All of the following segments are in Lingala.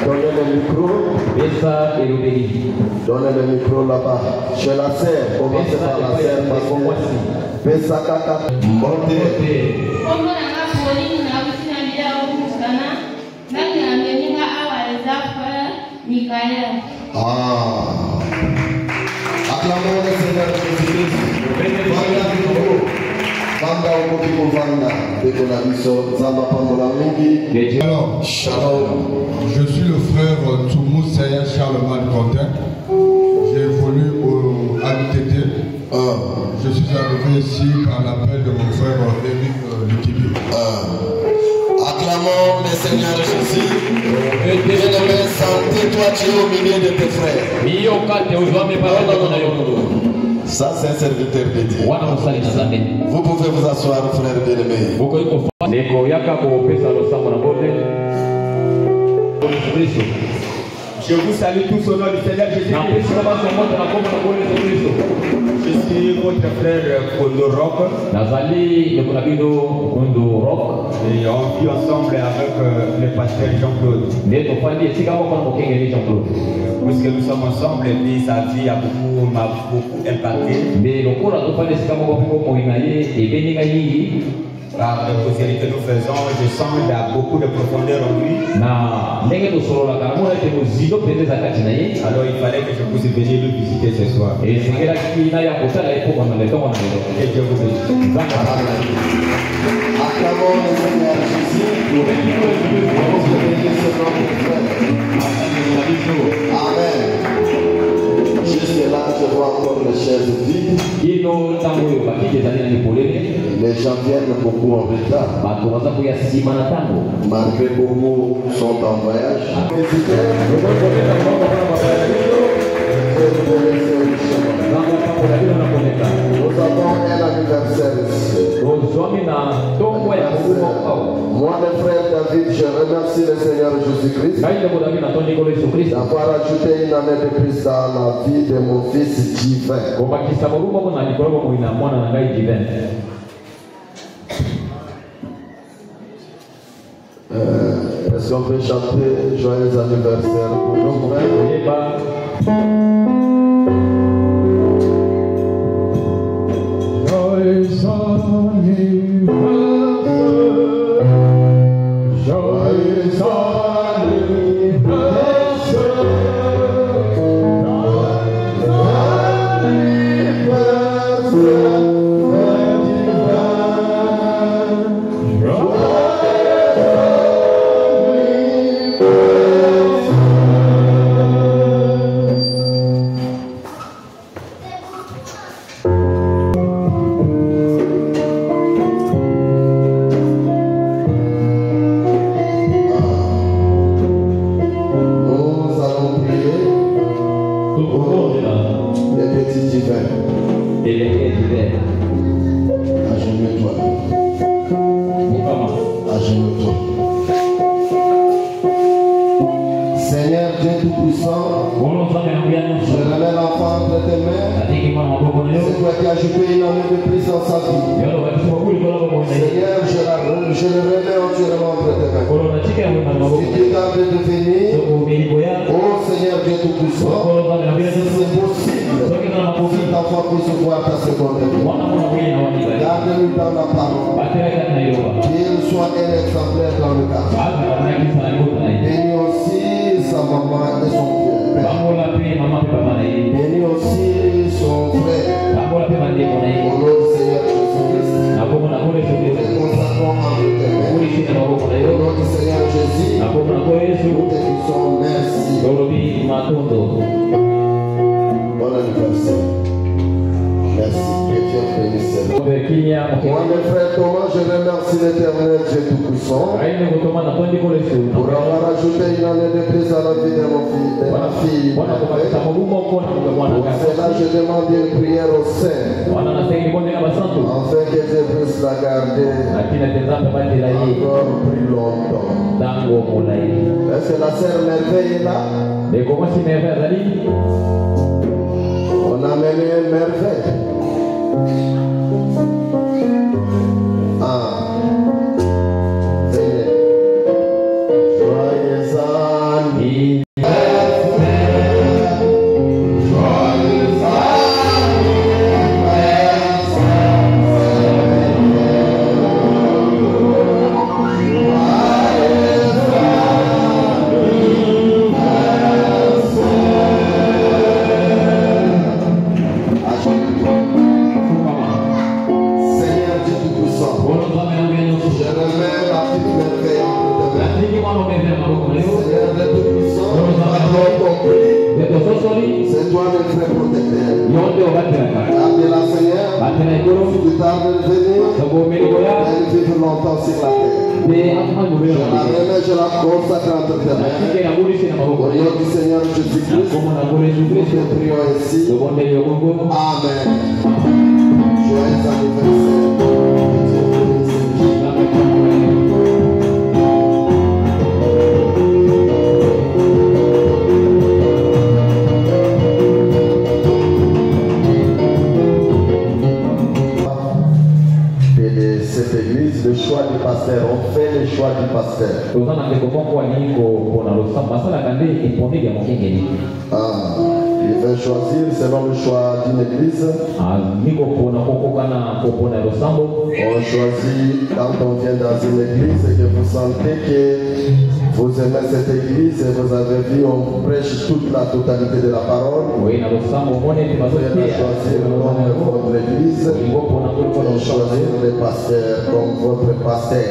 Donnez le micro. Donnez le micro là-bas. Chez la sœur. Commencez par la sœur. Pesa kaka. Montez. Acclamons le Seigneur Jésus-Christ. Alors, je suis le frère Toumou Saya Charlemagne Quentin. J'ai évolué à l'UTT. Je suis arrivé ici par l'appel de mon frère Eric Lukibi. Acclamons le Seigneur Jésus. Bien-aimé, sentez-toi, tu es au milieu de tes frères. Ça, c'est un serviteur de Dieu. Vous pouvez vous asseoir, frère bien-aimé. Je vous salue tous au nom du Seigneur Jésus-Christ. Je suis votre frère Kondo Rock. Et on vit ensemble avec le pasteur Jean-Claude. Puisque nous sommes ensemble, et puis sa vie m'a beaucoup impacté. Par les causeries que nous faisons, je sens qu'il y a beaucoup de profondeur en lui. Alors il fallait que je puisse venir le visiter ce soir. Et Dieu vous bénisse. Acclamons le Seigneur Jésus. Amen. Jusque là, je vois encore les chaises vides. Les gens viennent beaucoup en retard. Malgré beaucoup sont en voyage. Nous avons un anniversaire ici. Moi, le frère David, je remercie le Seigneur Jésus-Christ d'avoir ajouté une année de plus dans la vie de mon fils divin. Est-ce qu'on peut chanter joyeux anniversaire pour nos frères? Joyeux anniversaire, joyeux Est-ce que la sœur Merveille est là? On a mené une merveille. Venez. Joyeux C'est toi le très protecteur. Appelle la Seigneur. Plus tard de venir. Elle vivre longtemps sur la terre. Je la remets, je la consacre entre tes mains. Au nom du Seigneur Jésus-Christ, nous te prions ici. Amen. Joyeux anniversaire. Cette église, le choix du pasteur, on fait le choix du pasteur. Il veut choisir selon le choix d'une église. On choisit quand on vient dans une église et que vous sentez que vous aimez cette église et vous avez vu, on prêche toute la totalité de la parole. Vous pouvez choisir le nom de votre église et choisir le pasteur comme votre pasteur.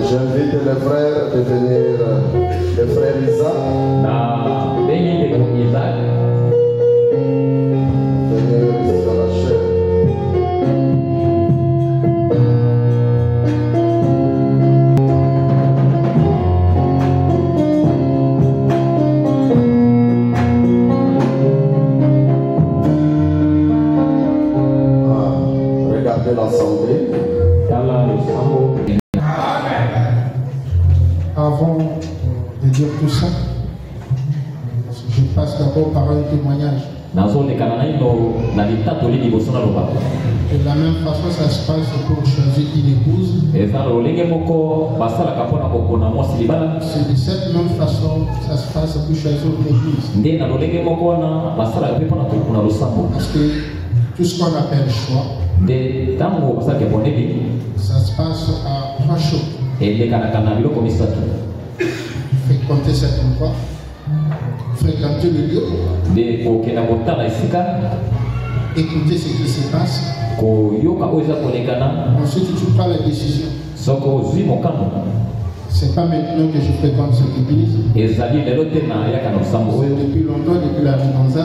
J'invite les frères de venir, le frère Isaac. Venir sur la chair. Regardez l'assemblée. Avant de dire tout ça, je passe d'abord par un témoignage. De la même façon, ça se passe pour choisir une épouse. C'est de cette même façon, ça se passe pour choisir une église. Parce que tout ce qu'on appelle choix, ça se passe à trois choses. Fréquenter cet endroit, fréquenter le lieu, écouter ce qui se passe. Ensuite, tu prends la décision. C'est pas maintenant que je fréquente cette église. C'est depuis longtemps, depuis la Rimonza.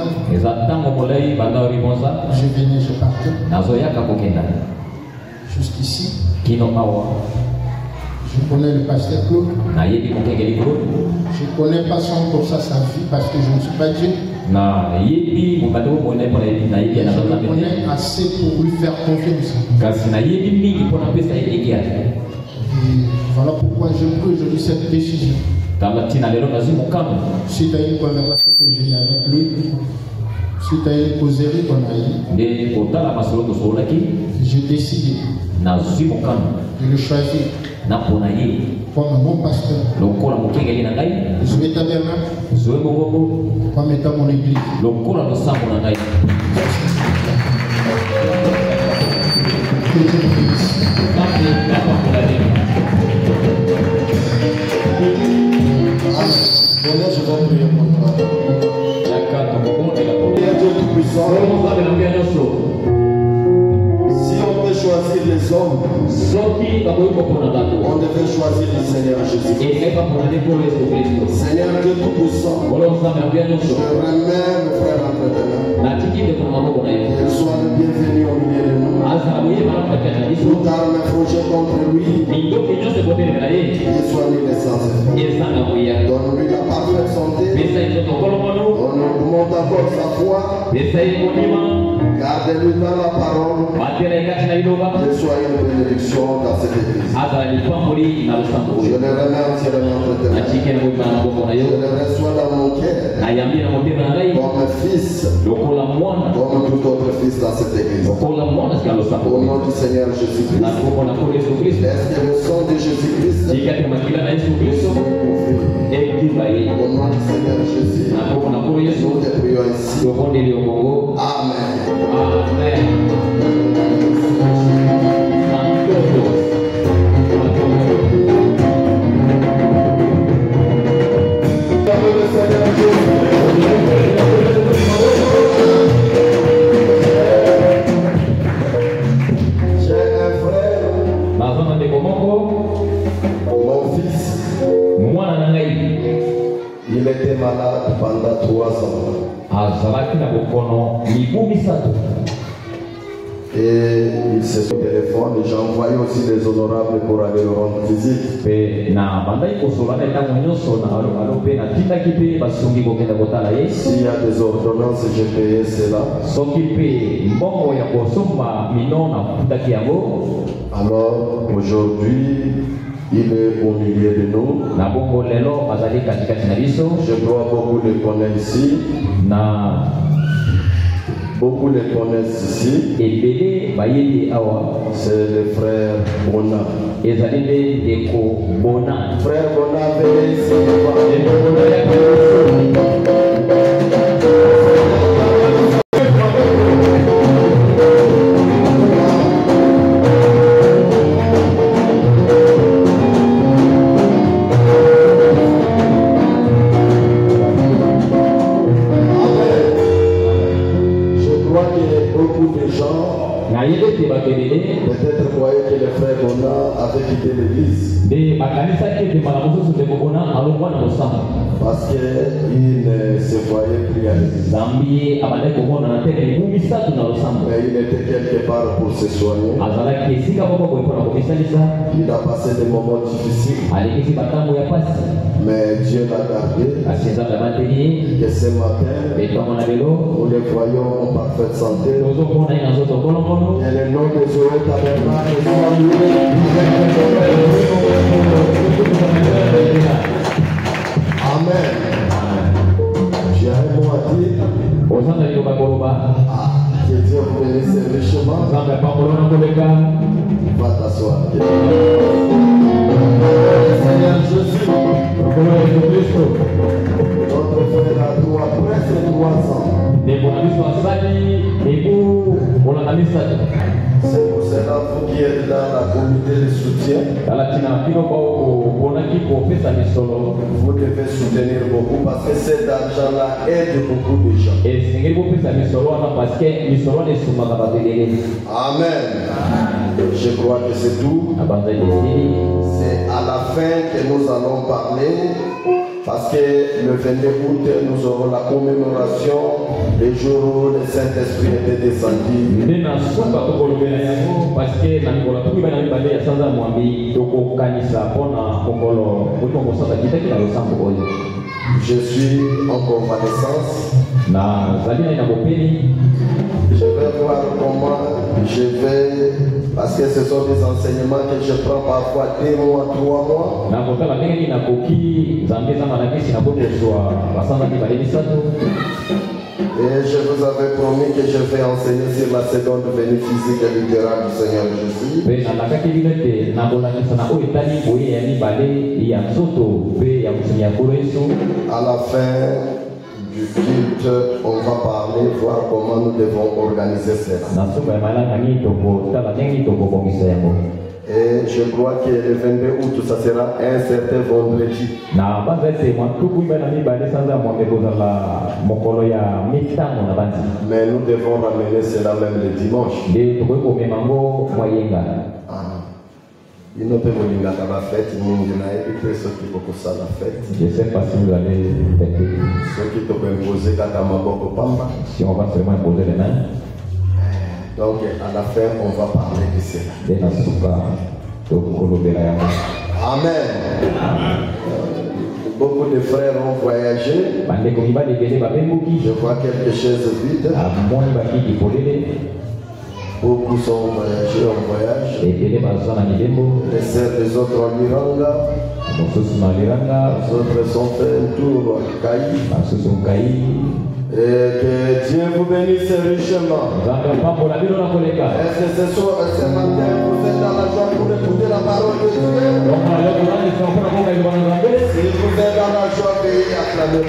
Je venais, je partais. Jusqu'ici. Je connais le pasteur Claude. Je ne connais pas son pour ça sa vie parce que je ne suis pas Dieu. Je connais assez pour lui faire confiance. Et voilà pourquoi je prends aujourd'hui cette décision. Si tu as une conversation que j'ai avec lui, si tu as une causerie qu'on a eu, j'ai décidé de le choisir comme mon pasteur. Je vais tabernacle comme étant mon église. Je vais prier pour toi. Dieu Tout-Puissant, si on peut choisir les hommes, on devait choisir le Seigneur Jésus. Seigneur Dieu Tout-Puissant, je remets le frère entre tes mains. Qu'il soit le bienvenu au milieu de nous. Tout arme projet contre lui, qu'il soit mis les sans effet. Donne-lui la parfaite santé. On augmente encore sa foi. Gardez-lui dans la parole. Que soit une bénédiction dans cette église. Je le remercie de notre Dieu. Je le reçois dans mon cœur. Comme fils. Comme tout autre fils dans cette église. Au nom du Seigneur Jésus-Christ. Est-ce que le sang de Jésus-Christ au nom du Seigneur Jésus, nous te prions ici. Amen. Amen. J'ai un frère, mon fils, il était malade pendant 3 ans. Et il s'est sur le téléphone et j'ai envoyé aussi des honorables pour aller le rendre visite. S'il y a des ordonnances, j'ai payé cela. Alors aujourd'hui, il est au milieu de nous. Je dois beaucoup le connaître ici. Beaucoup le connaissent ici. C'est le frère Bona. Frère Bona, venez ici. Peut-être croyez que le frère Bona avait quitté l'église. Parce qu'il ne se voyait plus à l'église. Mais il était quelque part pour se soigner. Il a passé des moments difficiles. Mais Dieu l'a gardé. Et ce matin, nous le voyons en parfaite santé. Et le nom de Zoé Tabernacle soit loué. Amen. J'ai un mot à dire. Que Dieu vous bénisse richement. Va t'asseoir. Seigneur Jésus. Notre frère a presque 3 ans. C'est pour cela vous qui êtes dans la communauté de soutien. Vous devez soutenir beaucoup parce que cet argent-là aide beaucoup de gens. Amen. Je crois que c'est tout. C'est à la fin que nous allons parler. Parce que le 22 août, nous aurons la commémoration des jours où le Saint-Esprit était descendu. Je suis en convalescence. Je vais voir comment je vais, parce que ce sont des enseignements que je prends parfois 2 mois, 3 mois. Et je vous avais promis que je vais enseigner sur la seconde venue physique et littérale du Seigneur Jésus. À la fin du culte, on va parler, voir comment nous devons organiser cela. Et je crois que le 22 août, ça sera un certain vendredi. Mais nous devons ramener cela même le dimanche. Il ne peut pas la fête, il peut ceux qui vont ça la fête. Je ne sais pas si vous allez fêter. Ceux qui te peuvent poser si on va seulement poser les mains. Donc à la fin, on va parler de cela. Amen. Beaucoup de frères ont voyagé. Je vois quelques chaises vides. Beaucoup sont voyagés en voyage. Les sœurs des autres en Miranga. Les autres sont fait un tour à Kaï. Et que Dieu vous bénisse richement. Est-ce que ce matin vous êtes dans la joie pour écouter la parole de Dieu? Si vous êtes dans la joie, veuillez acclamer.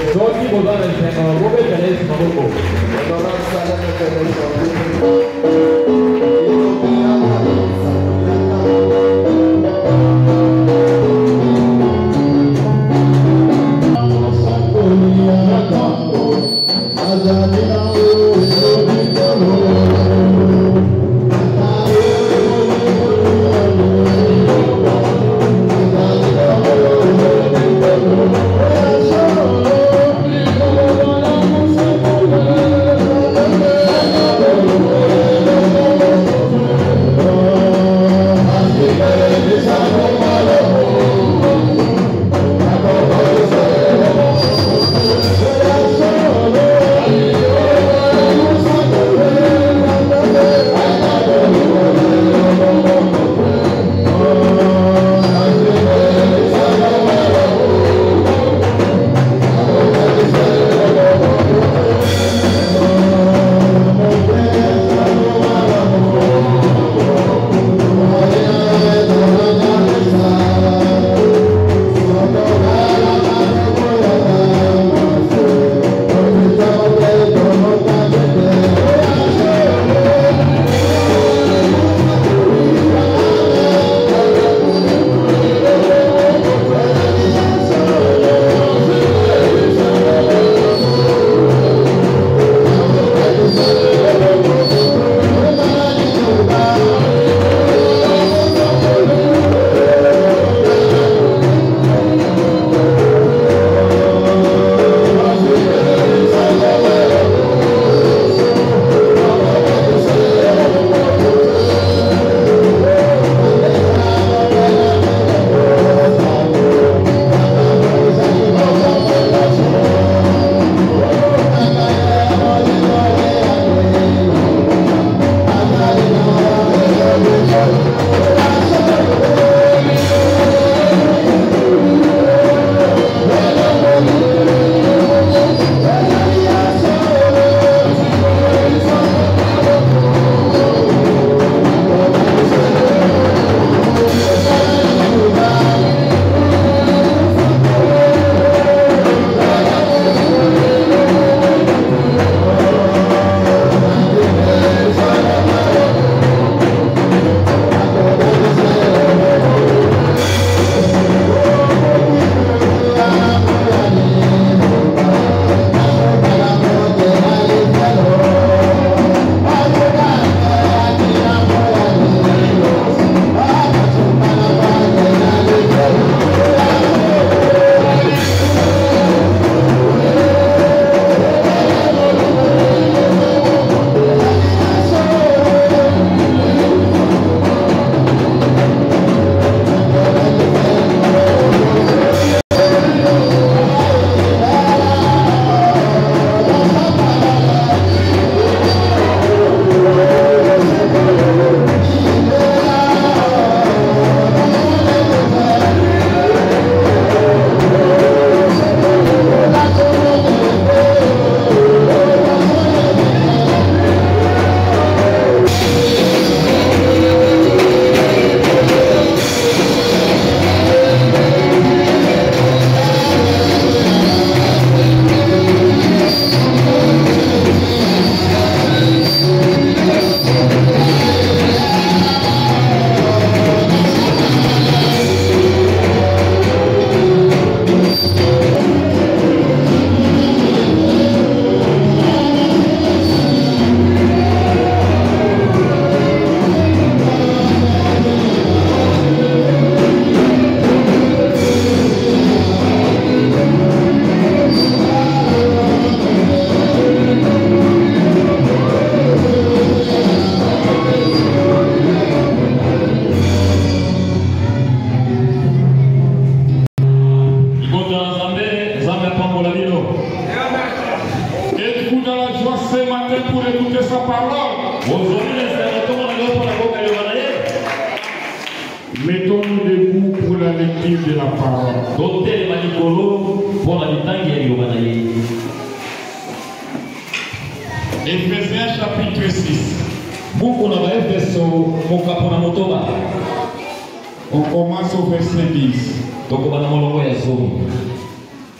la parole. Éphésiens chapitre 6. On commence au verset 10.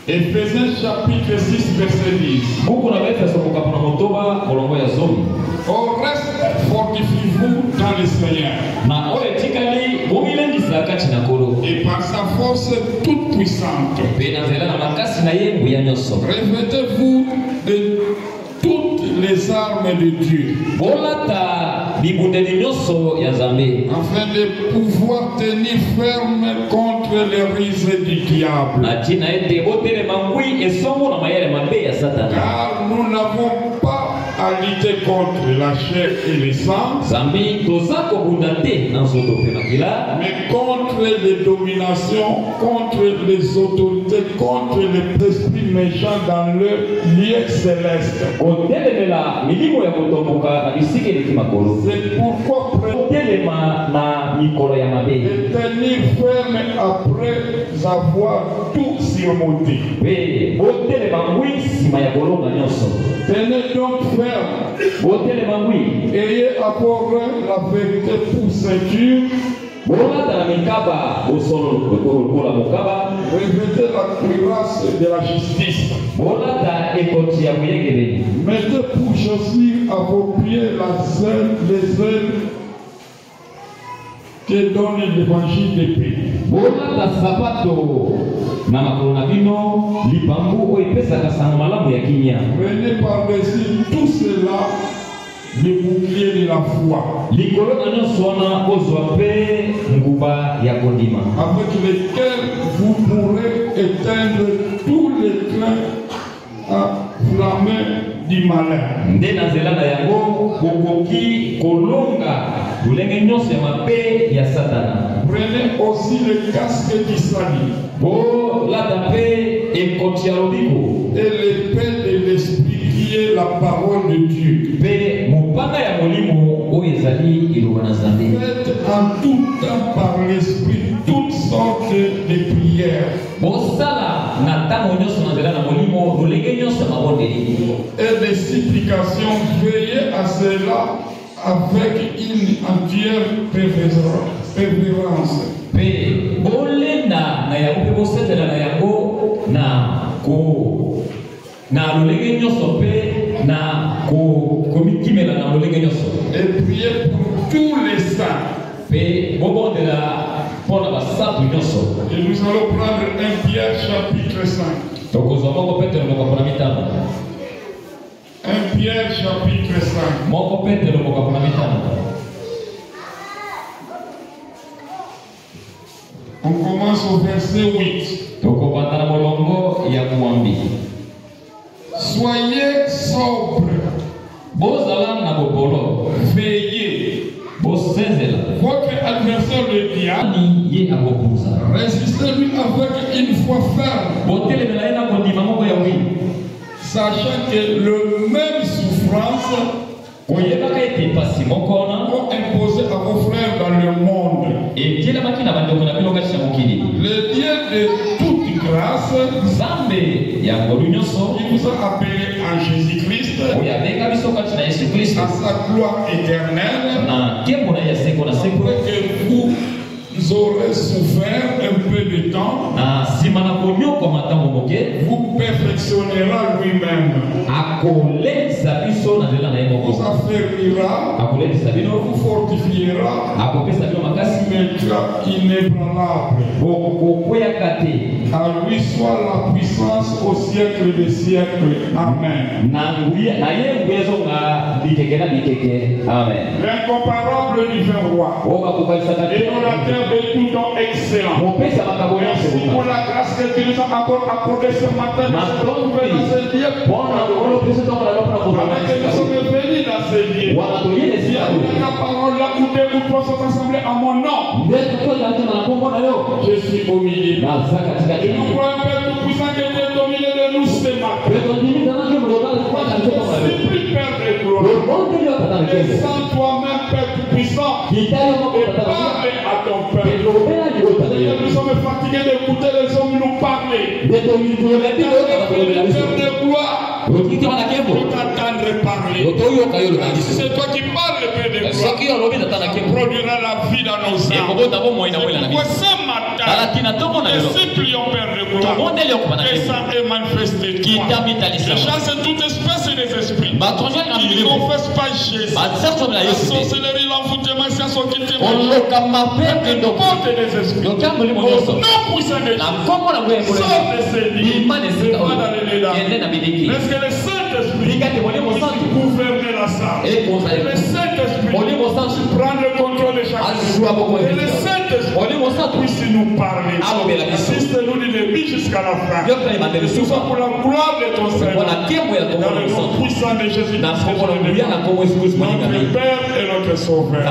Éphésiens chapitre 6 verset 10. Au reste, fortifiez-vous dans le Seigneur. Et par sa force toute puissante, revêtez-vous de toutes les armes de Dieu, afin de pouvoir tenir ferme contre les ruses du diable. Car nous n'avons pas à lutter contre la chair et le sang, mais contre les dominations, contre les autorités, contre les esprits méchants dans le lieu céleste. C'est pourquoi tenir ferme après avoir tout surmonté. Tenez donc ferme. Ayez apporté la vérité pour ceinture. Revêtez la cuirasse de la justice. Mettez pour chaussure à vos pieds les ailes que donne l'évangile de paix. Prenez par-dessus tout cela le bouclier de la foi, avec lequel vous pourrez éteindre tous les trains enflammés du malin. Prenez aussi le casque du salut et l'épée de l'esprit qui est la parole de Dieu. Faites en tout temps par l'esprit toutes sortes de prières et de supplications. Veillez à cela avec une entière persévérance. Et priez pour tous les saints. Et nous allons prendre 1 Pierre chapitre 5. 1 Pierre chapitre 5. On commence au verset 8. Soyez sobres. Veillez. Votre adversaire le diable, résistez-lui avec une foi ferme, sachant que le même souffrance ont imposé à vos frères dans le monde. Le Dieu de toute grâce, qui vous a appelé en Jésus-Christ, à sa gloire éternelle, après que vous aurez souffert un peu de temps, vous perfectionnera lui-même, vous affermira, vous fortifiera, mettra inébranlable. À lui soit la puissance au siècle des siècles. Amen. L'incomparable divin roi, et l'orateur de tout don excellent, merci pour la grâce que tu nous as encore accordée ce matin. Avec que nous sommes venus dans ce lieu. Il y a la parole là où deux ou trois sont assemblés en mon nom. Je suis au milieu. Et nous croyons, Père Tout-Puissant, que tu es au milieu de nous ce matin. Plus Père de gloire. Descends toi-même, Père Tout-Puissant, et parle à ton ton peuple. Nous sommes fatigués d'écouter les hommes nous parler. Père de gloire. Nous t'attendre parler. Si c'est toi qui parles, Père de gloire, ça produira la vie dans nos âmes. Ce matin, nous supplions, Père de gloire, que ça est manifesté. Je chasse toute espèce des esprits qui ne confessent pas Jésus. La sorcellerie, l'envoûtement, ça sont qui témoignent. Porte des esprits. Au nom puissant de Dieu. Sors de ces lits. Est-ce que le Saint-Esprit gouverne la salle? Le Saint-Esprit prend le contrôle de chaque chose. Et le Saint-Esprit puisse nous parler. Assiste-nous du début jusqu'à la fin. Tout ça pour la gloire de ton Seigneur. Dans le nom puissant de Jésus. Notre Père et notre Sauveur.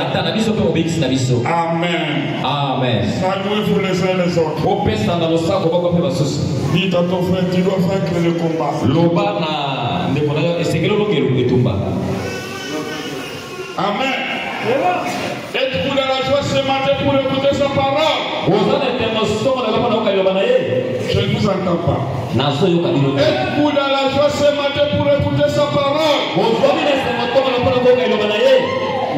Amen. Amen. Saluez-vous les uns les autres. Dites à ton frère, tu dois vaincre le combat. Amen. Êtes-vous dans la joie ce matin pour écouter sa parole? Je ne vous entends pas. Êtes-vous dans la joie ce matin pour écouter sa parole?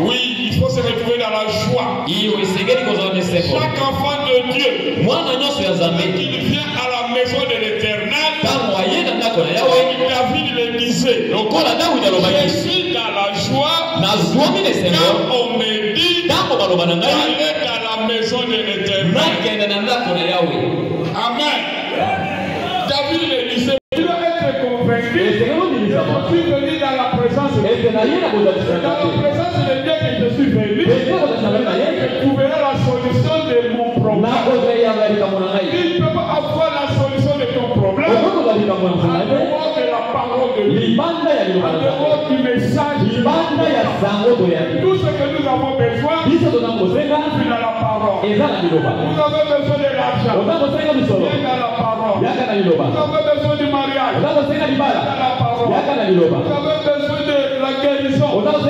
Oui, il faut se retrouver dans la joie. Chaque enfant de Dieu, qu'il vient à la maison de l'Éternel, David le disait, je suis dans la joie quand on me dit d'aller dans la maison de l'Éternel. Amen. David le disait, tu dois être convaincu que je suis venu dans la présence de Dieu. Dans la présence de Dieu que je suis venu, je trouverai la solution de mon problème. Il ne peut pas avoir la solution de ton problème en dehors de la parole de Dieu, en dehors du message de Dieu. Tout ce que nous avons besoin, c'est dans la parole. Vous avez besoin de l'argent, viens dans la parole. Vous avez besoin du mariage, viens dans la parole. Vous avez besoin de la guérison, viens dans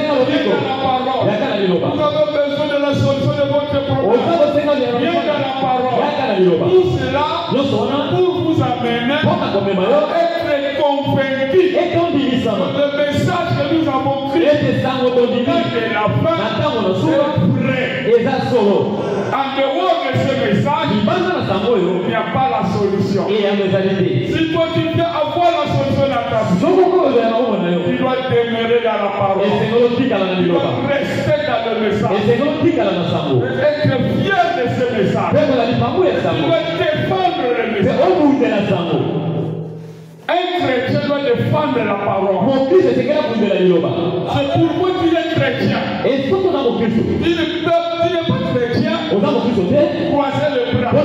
la parole. Vous avez besoin de la solution de votre problème, viens dans la parole. Tout cela pour vous amener à être convaincu le message que nous avons créé de la fin est vrai. En dehors de ce message, il n'y a pas la solution. Si toi tu viens avoir la solution dans ta vie, tu dois demeurer dans la parole. Tu dois rester dans le message. Être fier de ce message. Tu dois défendre le message. Un chrétien doit défendre la parole. C'est pour moi qu'il est chrétien. Il n'est pas chrétien. Croiser le bras. Un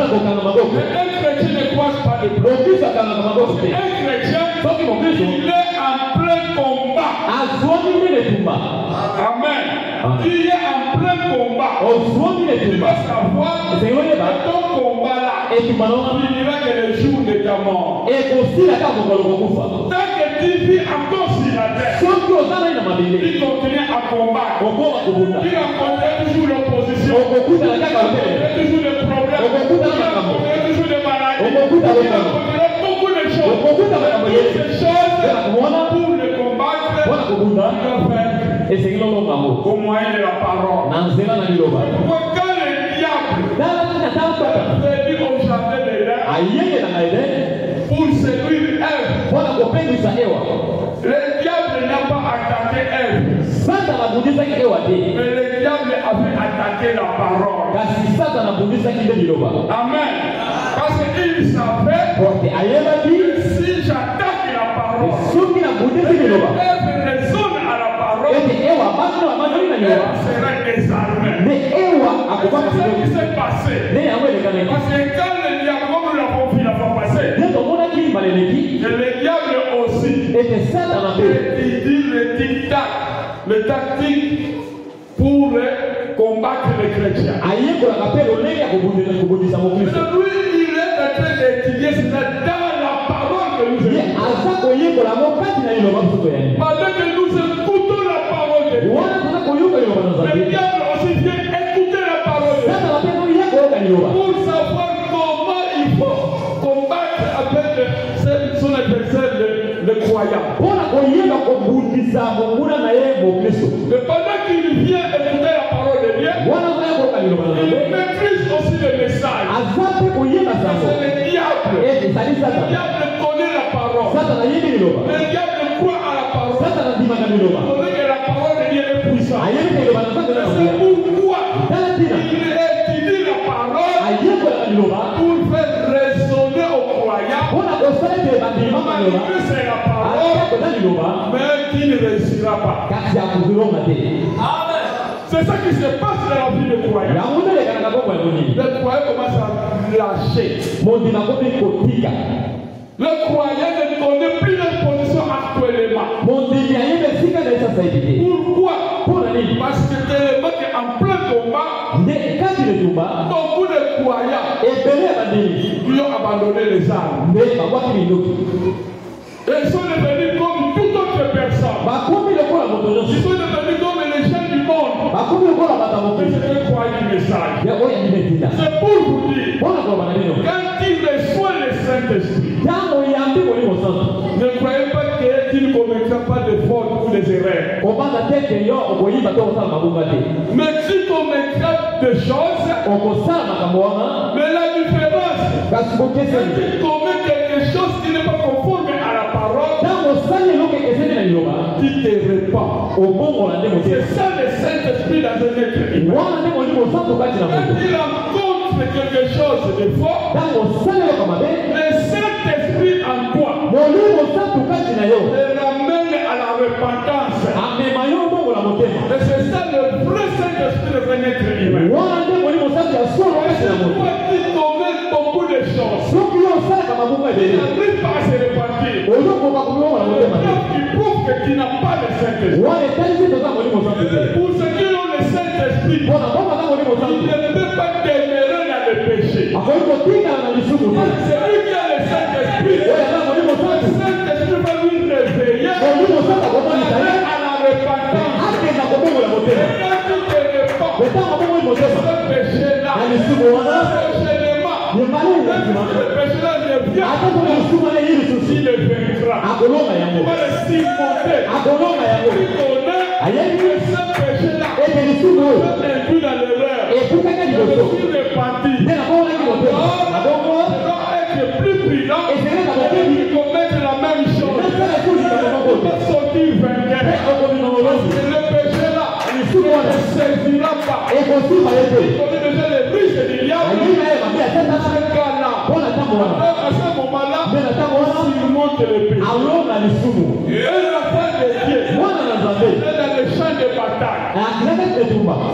chrétien ne croise pas le bras. Un chrétien, il est en plein combat. Amen. Il est en plein combat. Tu dois savoir que ton combat là, il finira que le jour de ta mort. Tant que tu vis encore sur la terre, il continue à combattre. Il rencontre toujours l'opposition. Il rencontre toujours des problèmes. Il rencontre toujours des maladies. Il rencontre beaucoup de choses. Toutes ces choses, pour les combattre, il doit faire au moyen de la parole. Pourquoi quand le diable fait dire au jardin d'Éden pour séduire Ève, le diable n'a pas attaqué Ève, mais le diable avait attaqué la parole. Amen. Parce qu'il savait que si j'attaque la parole, Ève résonne à la parole, elle serait désarmée. C'est ça qui s'est passé. Parce que quand le diable, comme nous l'avons vu la fois passée, le diable aussi étudie le tic-tac, le tactique pour combattre les chrétiens. Lui, il est en train d'étudier cela dans la parole que nous écoutons. Pendant que nous écoutons la parole de Dieu, le diable aussi vient écouter la parole de Dieu. son adversaire, le croyant. Et pendant qu'il vient écouter la parole de Dieu, il maîtrise aussi le message. C'est le diable. Le diable connaît la parole. Le diable croit à la parole. Il connaît que la parole de Dieu est puissante. C'est pourquoi il étudie la parole pour faire résonner aux croyants. Malgré c'est la parole, mais qui ne réussira pas. C'est ça qui se passe dans la vie de croyants. Le croyant commence à lâcher. Le croyant ne connaît plus leur position actuellement. Pourquoi? Parce que tellement qu'en plein combat, beaucoup de croyants qui ont abandonné les armes. Ils sont devenus comme toute autre personne. Ils sont devenus comme les gens du monde. Mais je vais croire du message. C'est pour vous dire, quand il reçoit le Saint-Esprit, ne croyez pas qu'il ne commettra pas de fautes ou des erreurs. Mais tu commettras des choses. Mais la différence, quand tu commets quelque chose qui n'est pas conforme à la parole, qui te répand. C'est ça le Saint-Esprit dans un être humain. Quand il rencontre quelque chose de faux, le Saint-Esprit en toi te ramène à la repentance. Et c'est ça le vrai Saint-Esprit de un être humain. Toi qui commets beaucoup de choses, il n'arrive pas à se repentir. Il prouve que tu n'as pas le Saint-Esprit. Pour ceux qui ont le Saint-Esprit, il ne peut pas demeurer dans le péché. Celui qui a le Saint-Esprit, le Saint-Esprit va lui réveiller à la repentance. Et quand tu te répands, ce péché-là, le péché-là revient. Il le vaincra. Il va le surmonter. Il connaît que ce péché-là est induit dans l'erreur. Je suis repenti. Être plus prudent et commettre la même chose. On va sortir vainqueur. Parce que le péché-là ne servira pas. Il connaît déjà les riches du diable. À ce moment-là, il monte le péché. Et l'enfant de Dieu est dans le champ de bataille.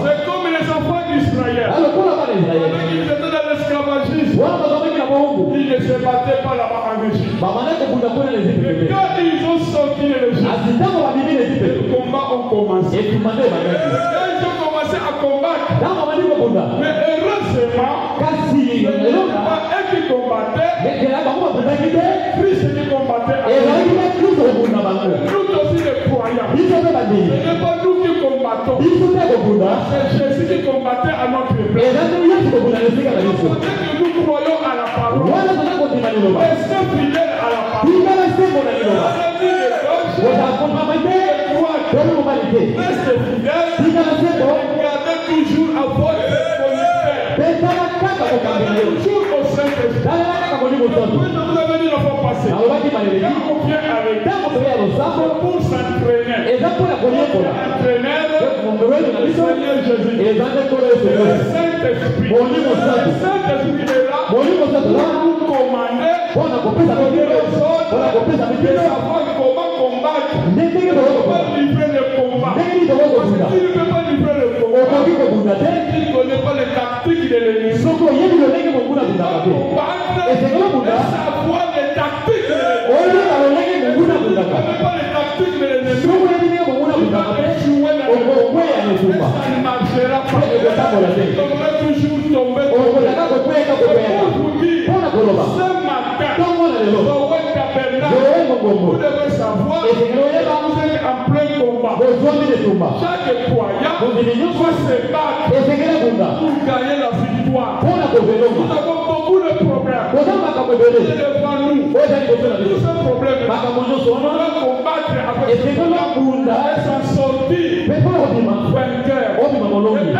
C'est comme les enfants d'Israël. Ils étaient dans l'esclavagisme. Ils ne se battaient pas là-bas en Égypte. Et quand ils ont sorti de l'Égypte, les combats ont commencé. Quand ils ont commencé à combattre, mais heureusement, ce n'était pas eux qui combattaient, Christ qui combattait. Nous aussi les croyants. Ce n'est pas nous qui combattons. C'est Jésus qui combattait à notre place. Dès que nous croyons à la parole, restez fidèles à la parole. Restez fidèles. Regardez toujours à votre disponibilité. Toujours au Saint-Esprit. Vous avez dit la fois passée. Quand on vient avec pour s'entraîner. Le Seigneur Jésus. Le Saint-Esprit. Le Saint-Esprit est là pour nous commander, pour nous donner les ordres, pour savoir comment combattre, comment livrer le combat. Parce qu'il ne peut pas livrer le combat. Il ne connaît pas les tactiques de l'ennemi. Il doit combattre et savoir les tactiques de l'ennemi. Il ne connaît pas les tactiques de l'ennemi. Il va échouer dans le combat. Et ça ne marchera pas. Il devrait toujours tomber. Pour vous dire, ce matin, vous devez savoir que vous êtes en plein combat. Chaque croyant doit se battre pour gagner la victoire. Nous avons beaucoup de problèmes devant nous. Nous sommes vainqueur.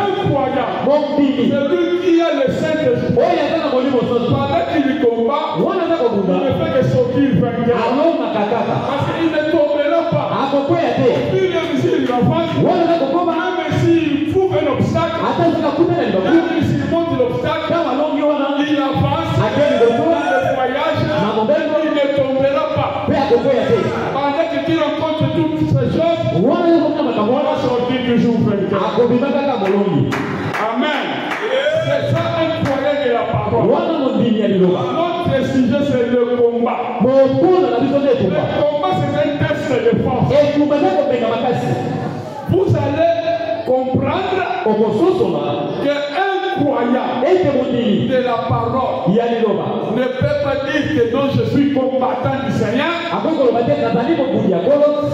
Incroyable. C'est lui qui a le Saint-Esprit. Pendant qu'il combat, il ne fait que sortir vainqueur. Parce qu'il ne tombera pas. Puis il avance. Même s'il trouve un obstacle, même s'il monte l'obstacle, il avance. Il voyage. Il ne tombera pas. Pendant qu'il rencontre toutes ces choses, on va sortir toujours vainqueur. Amen. C'est ça incroyable de la parole. Notre sujet c'est le combat. Le combat c'est un test de force. Vous allez comprendre qu'un croyant de la parole ne peut pas dire que non, je suis combattant du Seigneur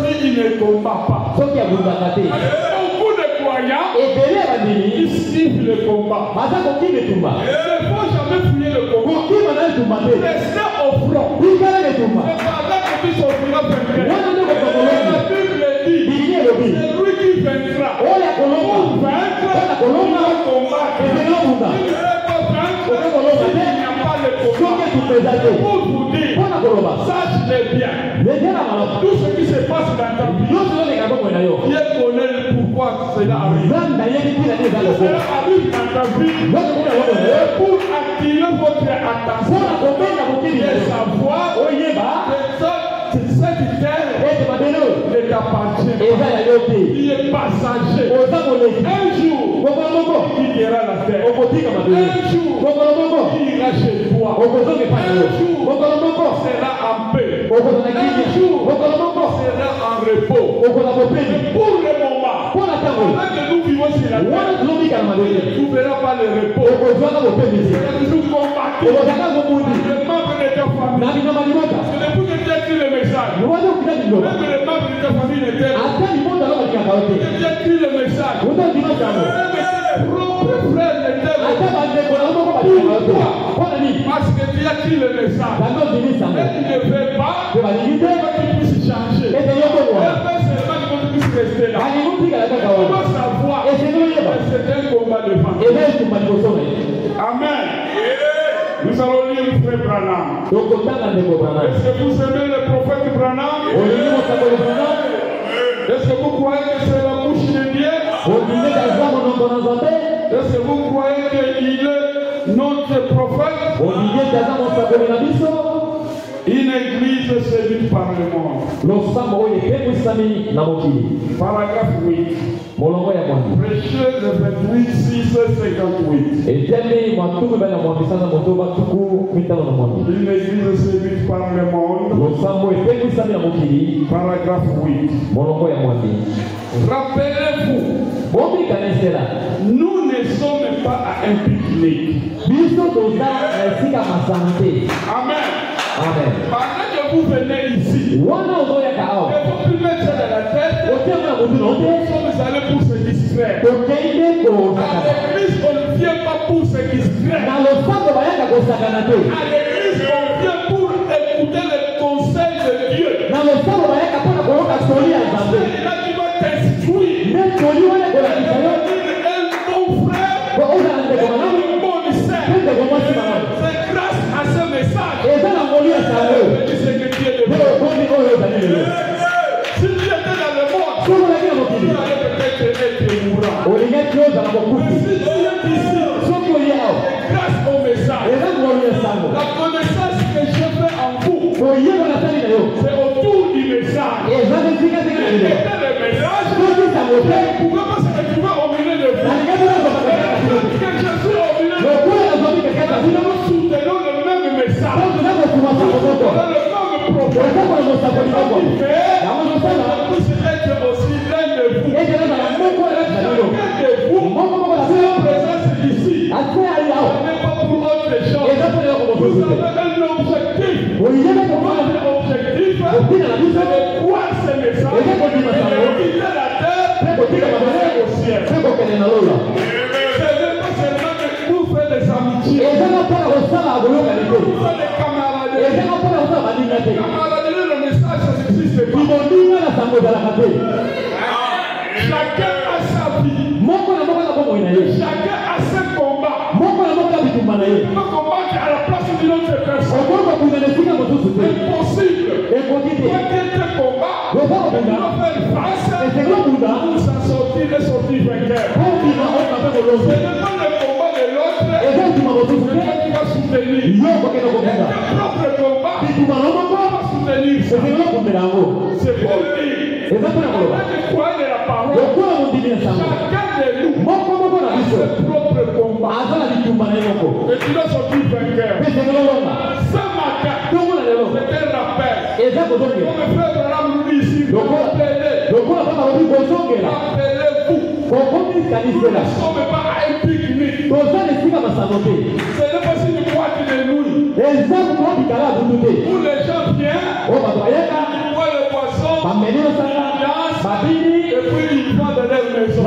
s'il ne combat pas. Beaucoup de croyants ils suivent le combat. Il ne faut jamais fuir le combat. Restez au front. C'est pendant que tu sortiras vainqueur. La Bible dit c'est lui qui vaincra. Pour vaincre, on va combattre. Il ne peut pas vaincre s'il n'y a pas le combat. Pour vous dire, sache-le bien. Tout ce qui se passe dans ta vie, Dieu connaît pourquoi cela arrive. Cela arrive dans ta vie pour attirer votre attention et savoir que cette terre ne t'appartient pas. Il est passager. Un jour, il quittera la terre. Un jour, il ira chez toi. Un jour, sera en paix. Un jour, sera en repos. Mais pour le moment, pendant que nous vivons sur la terre, tu ne trouveras pas le repos. Tu vas toujours combattre. Le membre de ta famille. Ce n'est plus que tu as écrit le message. Même le membre de ta famille n'était pas. Tu as écrit le message. Même tes propres frères n'étaient pas. Pourquoi? Parce que tu as écrit le message. Mais tu ne veux pas que tu puisses changer. Et seulement que tu puisses rester là. Comment savoir que c'est un combat de famille? Amen. Nous allons lire le frère Branham. Est-ce que vous aimez le prophète Branham? Est-ce que vous croyez que c'est la bouche de Dieu? Est-ce que vous croyez qu'il est notre prophète? Une église séduite par le monde. Paragraphe 8. Prêchez le 28, 6, 58. Une église séduite par le monde. Paragraphe 8. Rappelez-vous, nous ne sommes pas à un pique-nique. Amen. Amen. Pendant que vous venez ici, et vous plus mettre ça dans la tête, nous sommes allés pour se distraire. À l'église, on ne vient pas pour se distraire. À l'église, on vient pour écouter les conseils de Dieu. C'est là qui va t'instruire. Un bon frère, un bon message. C'est grâce à ce message. C'est que Dieu est bon. Si tu étais dans le monde, tu allais peut-être être mourant. Mais si tu es ici, grâce au message, la connaissance que je fais en vous, c'est autour du message. Et le message, vous ne pouvez pas se retrouver au milieu de vous. Que je suis au milieu de vous, nous soutenons le même message. On a le même prophète. Vous êtes aussi l'un de vous. Votre présence ici, ce n'est pas pour autre chose. Vous avez un objectif. Votre objectif, c'est de croire ce message et de quitter la terre et de aller au ciel. Ce n'est pas seulement que vous faites des amitiés. Vous faites des camaraderies. Camaraderie, le message, ça n'existe pas. Chacun a sa vie. autre personne. Impossible. Quel combat, on doit faire face pour s'en sortir et sortir vainqueur. Ce n'est pas le combat de l'autre qui va soutenir. Quel propre combat qui va soutenir ça. C'est pour dire. Quand tu crois de la parole, chacun de nous a ses propres combats. Et tu dois sortir vainqueur. Ce matin, c'est un rappel. Comme le frère Branham nous dit ici, appelez-vous. Nous ne sommes pas à un pique-nique. Ce n'est pas si nous croyons de nous. Où les gens viennent, ils voient le poisson, et puis ils vont dans leur maison.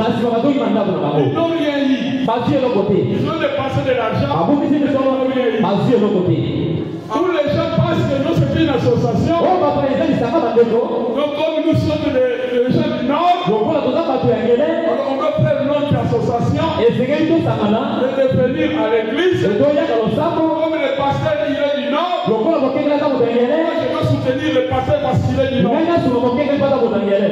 Ils n'ont rien eu. Ils ont dépensé de l'argent. Où les gens pensent que nous sommes une association. Donc comme nous sommes les gens du Nord, on doit faire notre association et devenir à l'église. Comme le pasteur il est du Nord, moi je dois soutenir le pasteur parce qu'il est du Nord.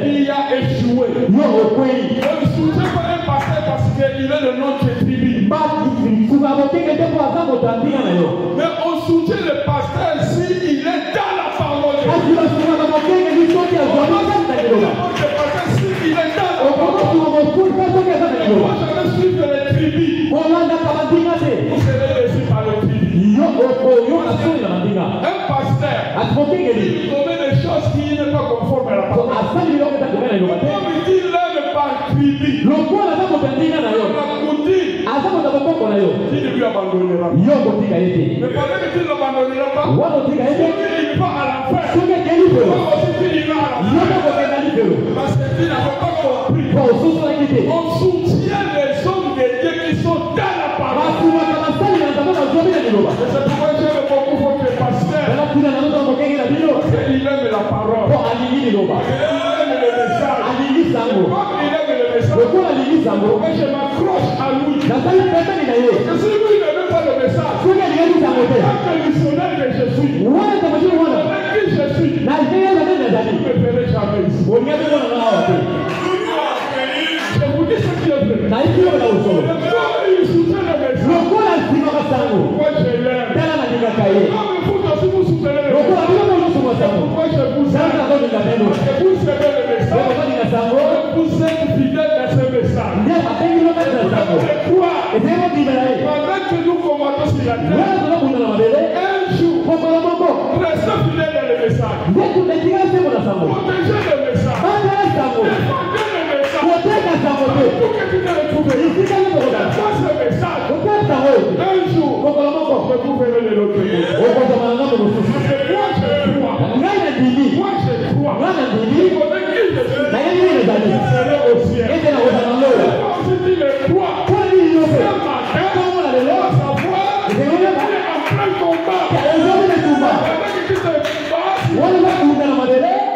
Il a échoué. On ne soutient pas un pasteur parce qu'il est de notre tribu. Mais on soutient le pasteur s'il est dans la parole. On soutient le pasteur s'il est dans la parole. Moi je vais suivre les tribus. Vous serez laissés par les tribus. Un pasteur, il commet des choses qui ne sont pas conformes à la parole. Comme il dit l'un par tribu. Qui ne lui abandonnera pas. Mais pendant que tu ne l'abandonneras pas, il va à l'enfer. Toi aussi tu iras à l'enfer. Parce que tu n'as pas compris. On soutient les hommes de Dieu qui sont dans la parole. Et c'est pourquoi j'aime beaucoup votre pasteur. Parce qu'il aime la parole. Il aime le message. Comme il aime le message, je m'accroche à lui. Parce que si lui n'aime pas le message, tant que missionnaire que je suis, avec qui je suis, je ne me ferai jamais ici. Je vous dis ce qui est vrai. Quand il soutient le message, moi je l'aime. Comme vous aussi vous soutenez le message, pourquoi je vous aime? Parce que vous aimez le message, vous êtes fidèles à ce message. Pendant que nous combattons sur la terre, un jour, restez fidèles à le message. Protégez le message. Défendez le message. Pour que tu ne le trouves pas. Dans ce message, un jour, je vous verrai de l'autre côté. Moi je crois. Je connais qui je suis. Je serai au ciel. Moi aussi tu le crois.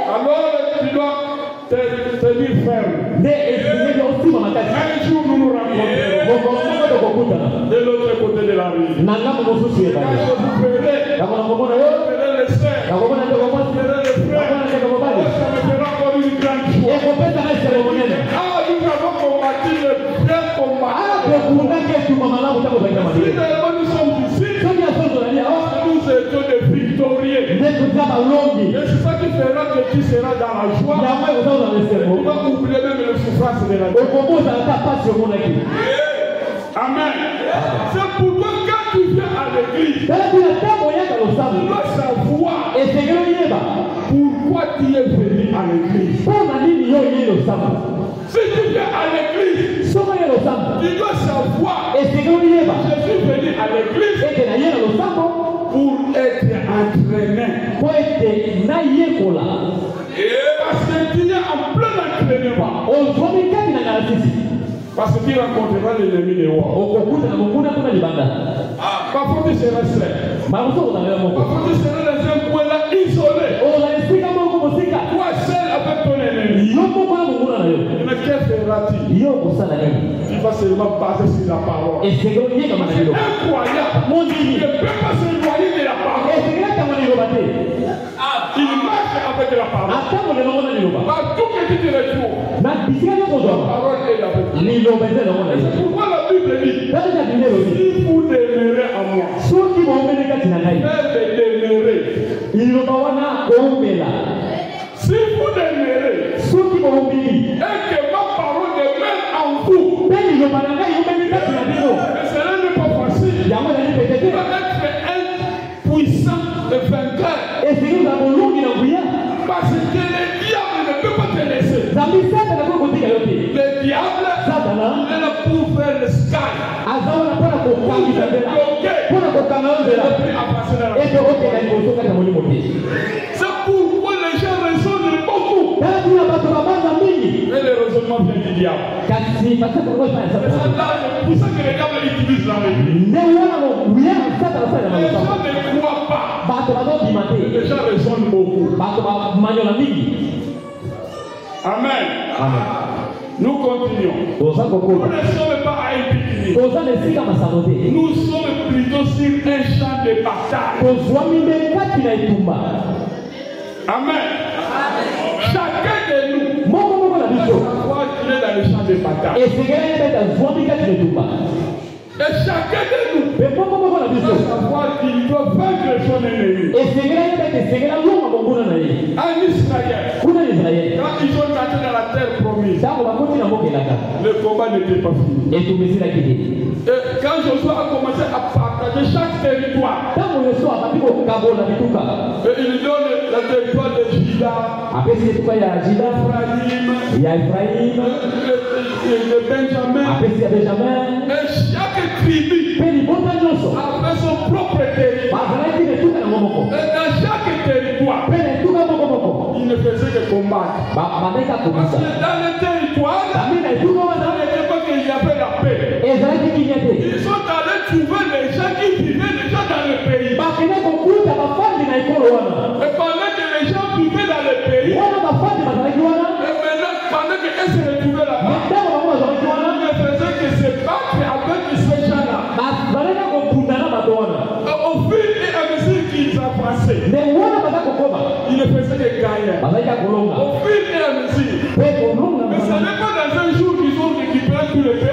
Alors tu dois tenir ferme. Un jour nous nous rencontrerons de l'autre côté de la rue. Quand je vous ferai les sœurs, je ferai les frères, ça me fera encore une grande joie. Ah, nous avons combattu le vrai combat. Finalement nous sommes ici. Nous étions des victorieux. Et c'est ça qui fera que tu seras dans la joie. Tu vas oublier même les souffrances de la vie. Amen. C'est pourquoi quand tu viens à l'église, tu dois savoir pourquoi tu es venu à l'église. Si tu viens à l'église, tu dois savoir je suis venu à l'église pour être entraîné. Parce que tu es en plein entraînement. Parce que tu rencontreras l'ennemi des rois. Parfois tu seras seul. Parfois tu seras dans un coin là isolé. Toi seul avec ton ennemi. Mais que feras-tu? Tu vas seulement passer sur la parole. C'est incroyable. Tu ne peux pas s'éloigner de la parole. Il marche avec la parole. Partout que tu te retrouves, la parole est avec toi. C'est pourquoi la Bible dit, si vous demeurez en moi, demeurez. Si vous demeurez, et que ma parole demeure en vous, mais cela n'est pas facile. Il doit être un puissant vainqueur. Parce que le diable ne peut pas te laisser. Le diable, il est là pour faire le sky. C'est pourquoi les gens raisonnent beaucoup. Et le raisonnement vient du diable. C'est pour ça que le diable utilise la Bible. Les gens ne croient pas. Les gens raisonnent beaucoup. Amen. Nous continuons. Nous ne sommes pas à un pique-nique. Nous sommes plutôt sur un champ de bataille. Amen. Chacun de nous doit savoir qu'il est dans le champ de bataille. Et chacun de nous doit savoir qu'il doit vaincre son ennemi. En Israël, quand ils sont entrés dans la terre promise, le combat n'était pas fini. Et quand Josué a commencé à partager chaque territoire, il donne le territoire de Juda, Ephraïm, de Benjamin, et chaque tribu avait son propre territoire. Et dans chaque territoire, il ne faisait que combattre. Parce que dans le territoire, il n'était pas qu'il y avait la paix. Ils sont allés trouver les gens qui vivaient déjà dans le pays. Et pendant que les gens vivaient dans le pays, et maintenant, pendant qu'ils se retrouvaient là-bas, ils ne faisaient que se battre avec ces gens-là. Au fil et à mesure qu'ils avançaient, ils ne faisaient que gagner. Au fil et à mesure. Mais ce n'est pas dans un jour qu'ils ont récupéré tout le pays.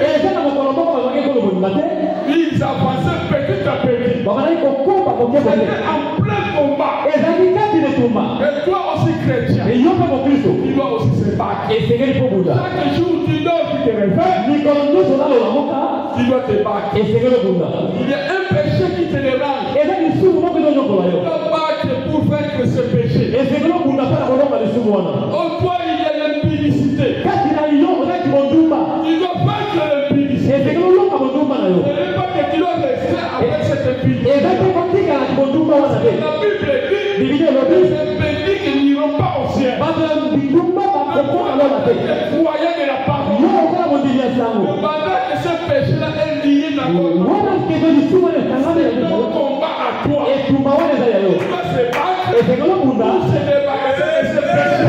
Ils avançaient petit à petit. C'était en plein combat. Et toi aussi chrétien, tu dois aussi se battre. Chaque jour tu dors, tu te réveilles, tu dois te battre. Il y a un péché qui te dérange. Tu dois battre pour vaincre ce péché. En toi il y a l'impudicité. Tu dois vaincre l'impudicité. Ce n'est pas que tu dois rester avec cette impudicité. La Bible dit que ces impudicités n'iront pas au ciel. Croyez de la parole. Pendant que ce péché-là est lié dans ton combat à toi, tu dois se battre pour se débarrasser de ce péché.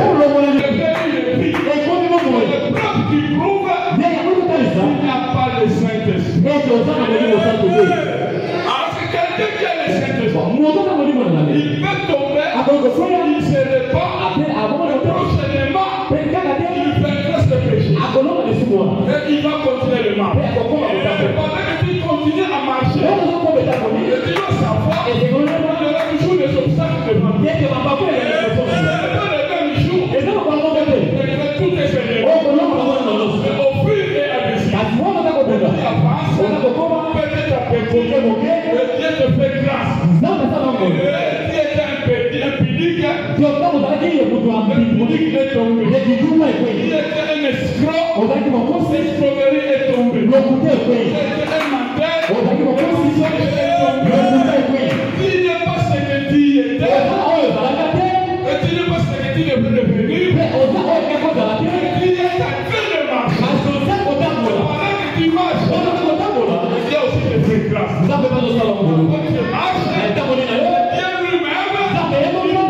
Le preuve qui prouve qu'il n'y a pas le Saint-Esprit. Parce que quelqu'un qui a le Saint-Esprit, il peut tomber, il se répand, prochainement, il vaincra ce péché. Et il va continuer le marche. Pendant que tu continues à marcher, tu dois savoir qu'il y aura toujours des obstacles devant toi. Et dans le même jour, il y aura tous tes ennemis. Au fil et à mesure, tu avances, petit à petit, et Dieu te fait grâce. Dieu est impudique, impudique est tombé. Dieu était un escroc, l'escroquerie est tombée. Dieu était un menteur, l'opposition est tombée. Tu n'es pas ce que tu étais, et tu n'es pas ce que tu devrais devenir. Tu es en train de marcher. Pendant que tu marches, Dieu aussi te fait grâce. Quand tu marches, Dieu lui-même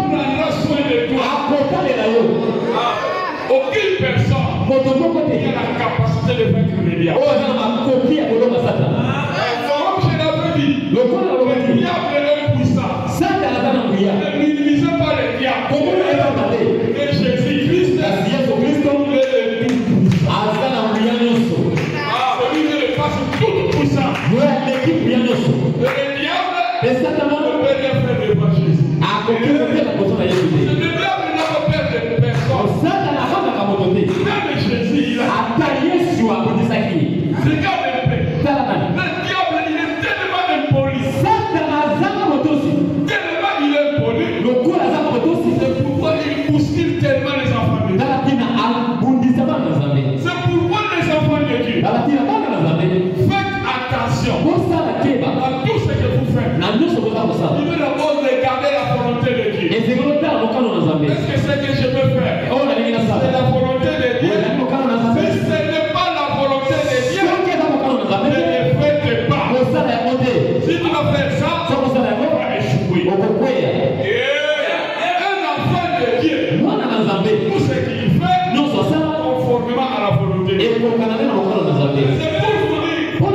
prendra soin de toi. Aucune personne n'a la capacité de vaincre le diable. Comme je l'avais dit, le diable est puissant. diable n'a pas peur de personne. Même Jésus, il a. Regarde le diable, il est tellement impoli. Tellement il est impoli. C'est pourquoi il bouscule tellement les enfants de Dieu. C'est pourquoi les enfants de Dieu. Faites attention à tout ce que vous faites. Il veut d'abord regarder la volonté de Dieu. Est-ce que ce que je veux faire, c'est la volonté de Dieu? Si ce n'est pas la volonté de Dieu, ne le faites pas. Si tu vas faire ça, tu vas échouer. Un enfant de Dieu, tout ce qu'il fait, conformément à la volonté de Dieu. C'est pour vous dire, nous ne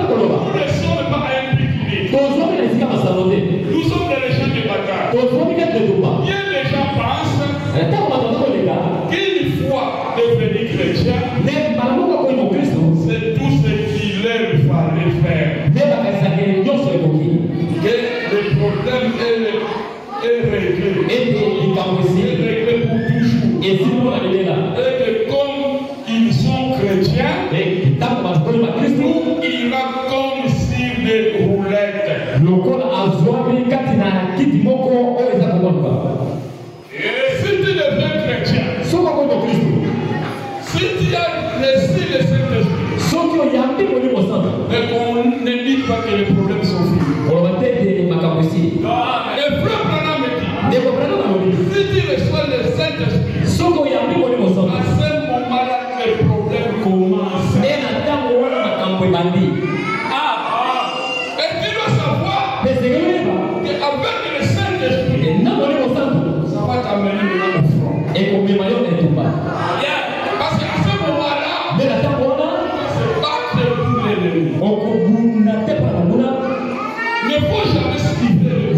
sommes pas impliqués. Nous sommes des gens de bataille. Bien les gens pensent qu'une fois devenus chrétiens, c'est tout ce qu'il leur fallait faire. Que le problème est réglé. Est réglé pour toujours. Et que comme ils sont chrétiens, tout ira comme sur des roulettes. Et si tu deviens chrétien, si tu as reçu le Saint-Esprit, mais qu'on ne dit pas que les problèmes sont finis. Et frère Branham me dit, si tu reçois le Saint-Esprit, à ce moment-là, les problèmes commencent. Et tu dois savoir qu'avec le Saint-Esprit, ça va t'amener au front. Parce qu'à ce moment-là, c'est battre pour l'ennemi. Ne faut jamais se livrer.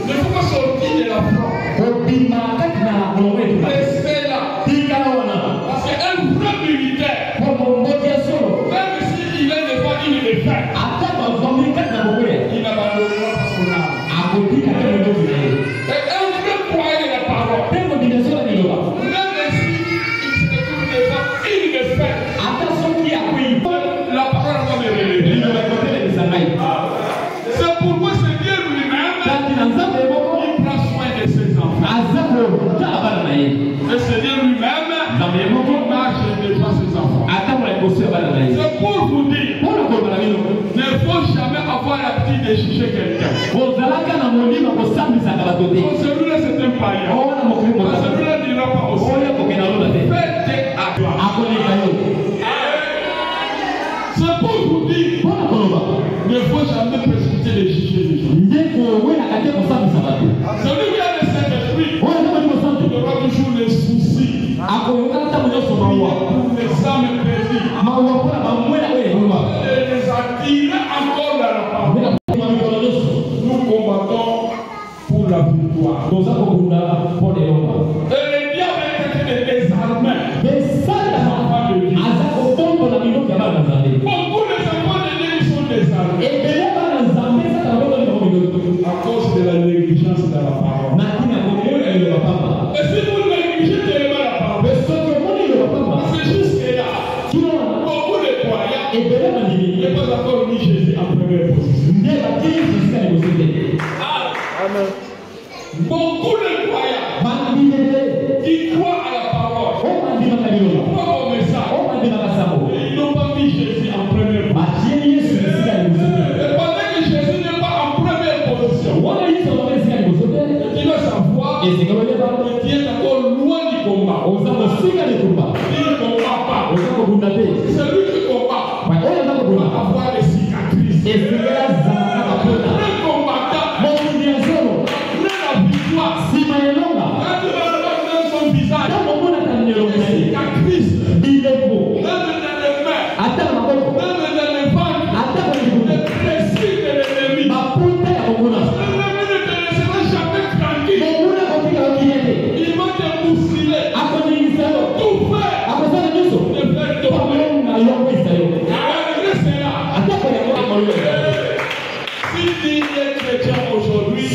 Ne faut pas sortir de la front. Restez là. Parce qu'un vrai militaire, même s'il est devant une défaite, il n'abandonnera pas son âme. Et un vrai croyant de la parole, même s'il se trouve devant une défaite, la parole va me révéler. C'est pourquoi c'est Dieu lui-même qui prend soin de ses enfants. Et c'est Dieu lui-même qui marche devant ses enfants. C'est pour vous dire, ne faut jamais avoir l'habitude de juger quelqu'un. Celui-là c'est un païen. Celui-là n'ira pas au ciel. Faites à toi. C'est pour vous dire, ne faut jamais précipiter de juger les gens. Celui qui a le Saint-Esprit, il aura toujours les soucis pour les âmes perdues. Et les attirer encore dans la parole. Nous combattons pour la victoire. Et le diable est en train de désarmer les enfants de Dieu. Beaucoup des enfants de Dieu sont désarmés à cause de la négligence de la parole. Et si vous négligez tellement la parole, c'est jusque-là, beaucoup de croyants ne pas encore mis Jésus en première position. Amen. Beaucoup de croyants qui croient à la parole, qui croient au message, et ils n'ont pas mis Jésus en première position. Et pendant que Jésus n'est pas en première position, tu dois savoir que tu es encore loin du combat. Il ne combat pas. Celui qui combat va avoir des cicatrices. Le combattant prend la victoire. Quand tu vas regarder son visage, des cicatrices, même dans les mains, même dans les ventres, les blessures de l'ennemi. L'ennemi ne te laissera jamais tranquille. Il va te bousculer. Tout faire. De faire tomber. Si tu es chrétien aujourd'hui,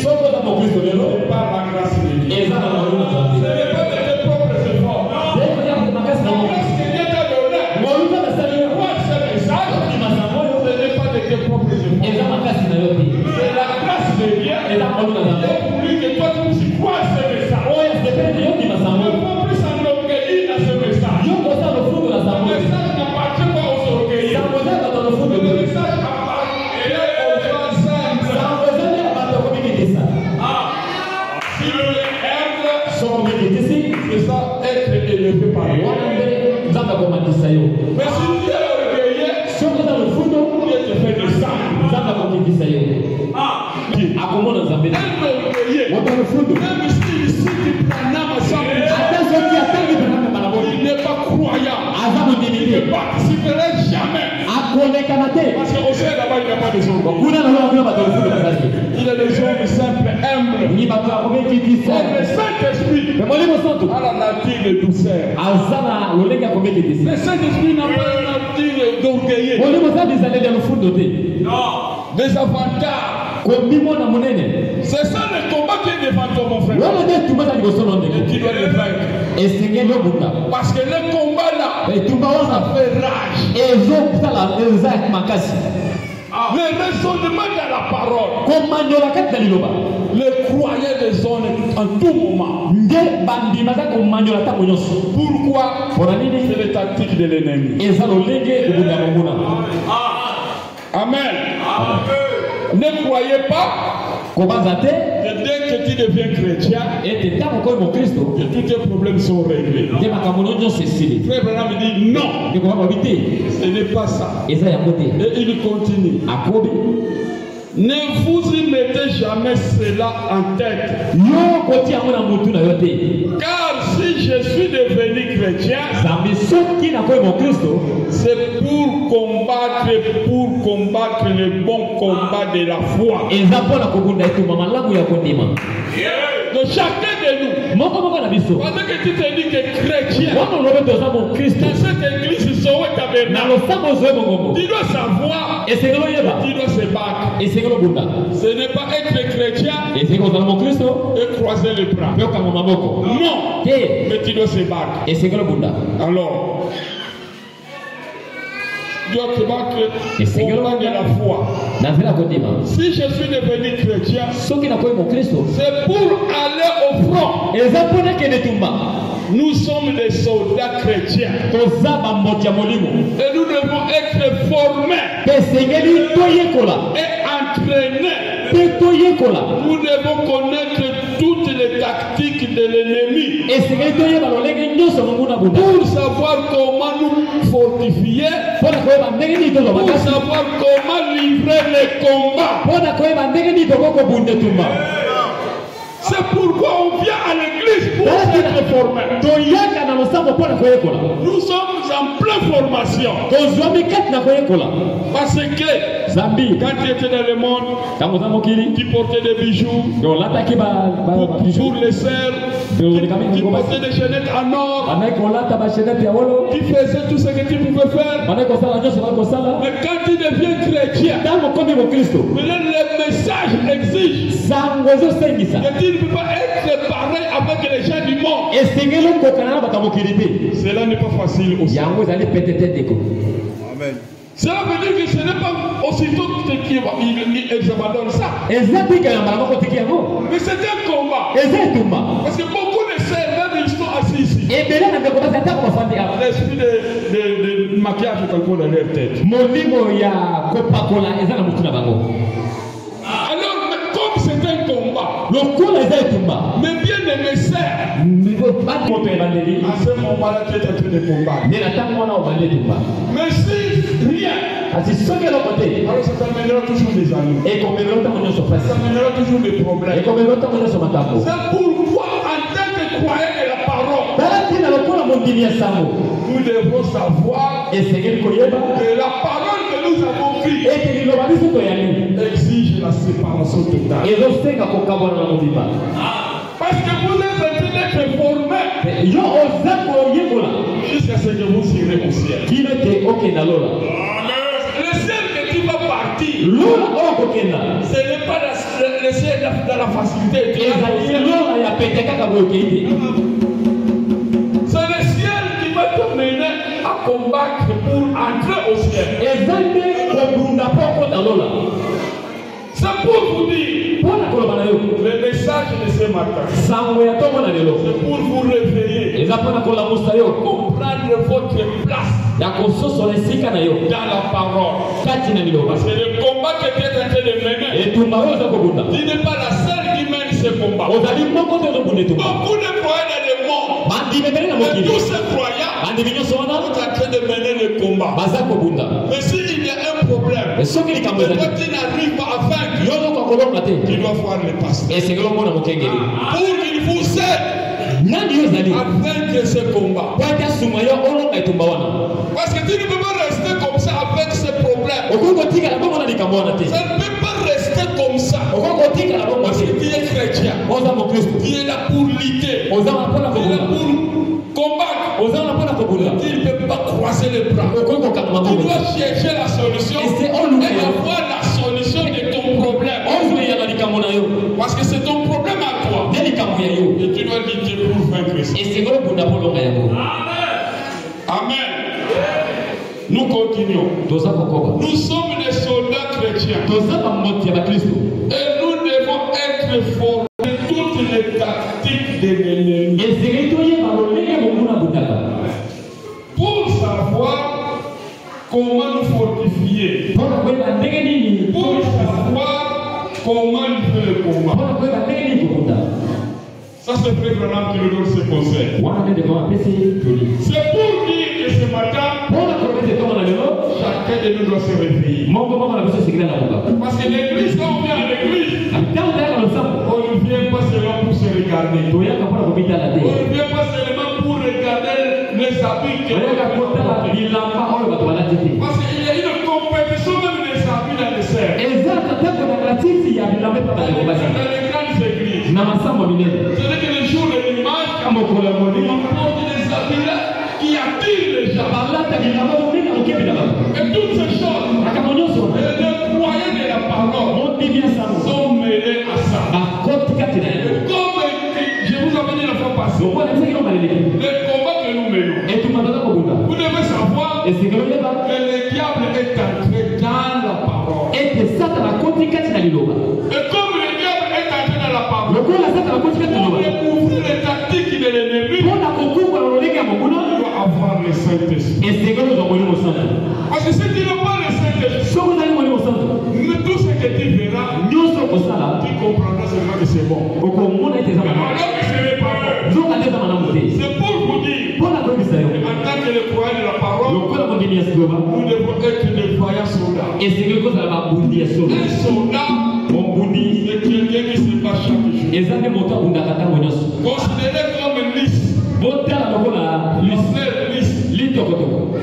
c'est ça, être élevé par Dieu. Mais si tu es orgueilleux, Dieu te fait descendre. Même si tu prends il n'est pas croyant. Il ne participerait jamais. Parce qu'au ciel là-bas, il n'y a pas de hommes. Il y a des hommes simples, humbles. Le Saint-Esprit a la nature de douceur. Le Saint-Esprit n'a pas la nature d'orgueilleux. Des avantages. C'est ça le combat qui est devant toi, mon frère. Et tu dois le vaincre. Parce que le combat là, ça fait rage. Le raisonnement de la parole. Le croyant des hommes en tout moment. Pourquoi? C'est les tactiques de l'ennemi. Amen. Ne croyez pas que dès que tu deviens chrétien, que tous tes problèmes sont réglés. Frère Branham dit non, ce n'est pas ça. Et il continue. Ne vous y mettez jamais cela en tête. Car si je suis devenu chrétien, c'est pour combattre le bon combat de la foi. Donc chacun de nous, pendant que tu te dis que chrétien, dans cette église, tu dois savoir, tu dois se battre. Ce n'est pas être chrétien et croiser les bras. Non, mais tu dois se battre. Alors, tu dois te battre au combat de la foi. Si je suis devenu chrétien, c'est pour aller au front. Nous sommes des soldats chrétiens. Et nous devons être formés et entraînés. Nous devons connaître toutes les tactiques de l'ennemi pour savoir comment nous fortifier, pour savoir comment livrer les combats. C'est pourquoi on vient à l'église pour être formé. Nous sommes en pleine formation. Parce que quand tu étais dans le monde, tu portais des bijoux pour les sœurs, tu portais des chaînettes en or, tu faisais tout ce que tu pouvais faire. Mais quand tu deviens chrétien, le message exige que tu ne peux pas être pareil avec les gens du monde. Cela n'est pas facile aussi. Amen. Cela veut dire que ce n'est pas aussitôt qu'ils abandonnent ça. Mais c'est un combat. Parce que beaucoup de sœurs, ils sont assis ici. L'esprit de maquillage est encore dans leur tête. Alors, comme c'est un combat, mais bien aimé sœurs, à ce moment-là, tu es en train de combattre. Mais si rien, alors ça t'amènera toujours des amis. Ça t'amènera toujours des problèmes. C'est pourquoi, en tant que croyant de la parole, nous devons savoir que la parole que nous avons prise exige la séparation totale. Parce que vous êtes en train d'être formés jusqu'à ce que vous irez au ciel. Le ciel que tu vas partir, ce n'est pas le ciel de la facilité. C'est le ciel qui va te mener à combattre pour entrer au ciel. C'est pour vous dire le message de ce matin. C'est pour vous réveiller, comprendre votre place dans la parole. Parce que le combat que tu es en train de mener, tu n'es pas la seule qui mène ce combat. Beaucoup de croyants dans le monde. Mais tous ces croyants sont en train de mener le combat. Mais s'il y a un problème, et toi tu n'arrives pas à vaincre, tu dois voir le pasteur. Pour qu'il vous aide à vaincre ce combat. Parce que tu ne peux pas rester comme ça avec ce problème. Ça ne peut pas rester comme ça. Parce que tu es chrétien. Tu es là pour lutter. Tu es là pour combattre. Tu ne peux pas croiser les bras. Tu dois chercher la solution et avoir la solution de ton problème. Parce que c'est ton problème à toi. Et tu dois lutter pour vaincre ça. Amen. Nous continuons. Nous sommes des soldats chrétiens. Et nous devons être formés de toutes les tactiques de l'ennemi. Pour savoir comment nous fortifier. Pour savoir comment nous faire le combat. Ça c'est Frère Branham qui nous donne ce conseil. C'est pour dire que ce matin, chacun de nous doit se réveiller. Parce que l'église, quand on vient à l'église, on ne vient pas seulement pour se regarder. On ne vient pas seulement pour regarder les habits que parce qu'il y a une compétition même des habits dans les serres. Dans les grandes églises. C'est-à-dire que les jours de l'image, on porte des habits là qui attirent les gens. Et toutes ces choses, les croyants de la parole sont mêlés à ça. Et comme je vous avais dit la fois passée, les combats que nous menons, vous devez savoir que le diable est entré dans la parole. Et comme le diable est entré dans la parole, pour découvrir les tactiques de l'ennemi, il doit avoir le Saint-Esprit. Parce que si tu n'as pas le Saint-Esprit, tout ce que tu verras, tu comprendras seulement que c'est bon. Alors que ce n'est pas bon. C'est pour vous dire, en tant que les croyants de la parole, nous devons être des voyants soldats. Un soldat, c'est quelqu'un qui se bat chaque jour. Considéré comme lisse.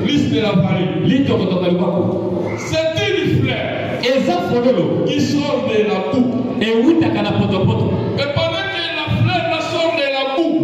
Lisse de la vallée. C'est une fleur qui sort de la boue. Et pendant que la fleur sort de la boue,